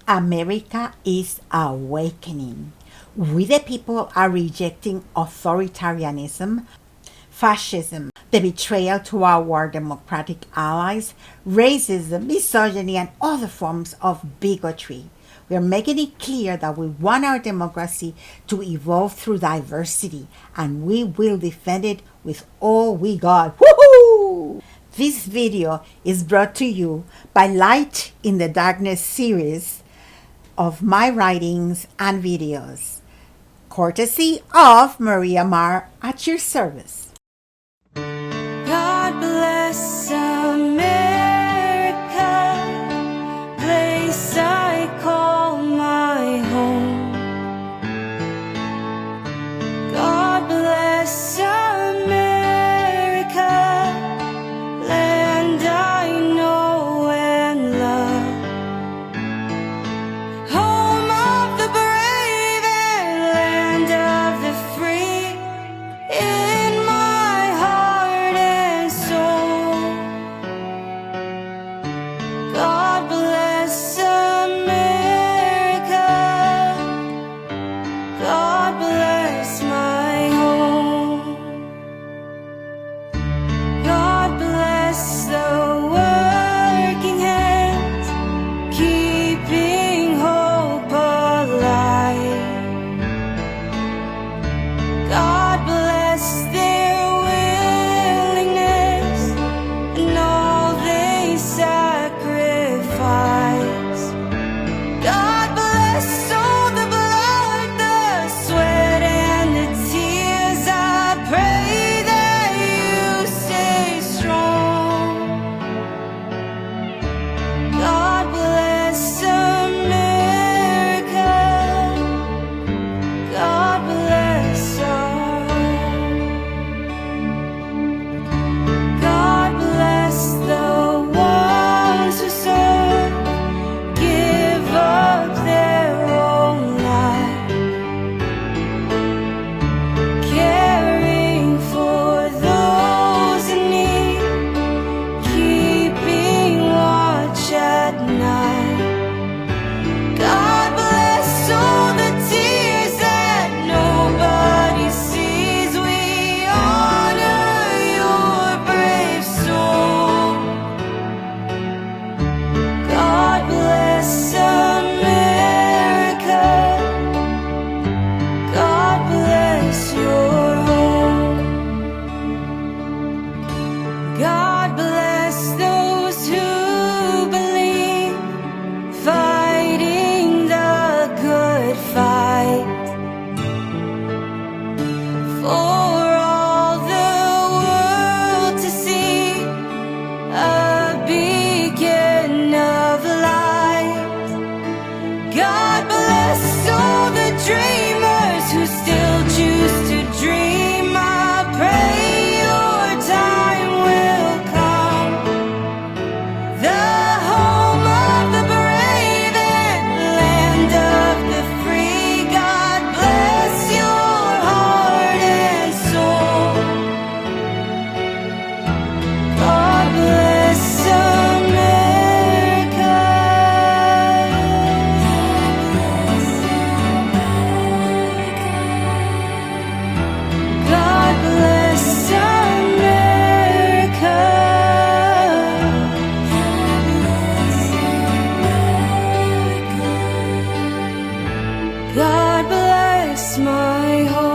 America is awakening. We the people are rejecting authoritarianism, fascism, the betrayal to our democratic allies, racism, misogyny, and other forms of bigotry. We are making it clear that we want our democracy to evolve through diversity, and we will defend it with all we got. Woohoo! This video is brought to you by Light in the Darkness series of my writings and videos, courtesy of Maria Mar at your service. God bless America, place I call my home. God bless America, land I know and love. Home of the brave and land of the free, in my heart and soul. God bless America, God bless my home. God bless the working hands, keeping hope alive. God bless their willingness and all they sacrifice. God bless all the blood, the sweat, and the tears. I pray that you stay strong. God bless America, God bless our home. God bless the ones who serve, give up their own life, caring for those in need, keeping watch at night. God bless all the tears that nobody sees. We honor your brave soul. God bless America, God bless your home. God bless those who believe, fighting the good fight, for all the world to see, a beacon of light. God bless all the dreamers who still choose to dream. I pray your time will come. The home of the brave and land of the free. God bless your heart and soul. God bless America. God bless America. God bless my home.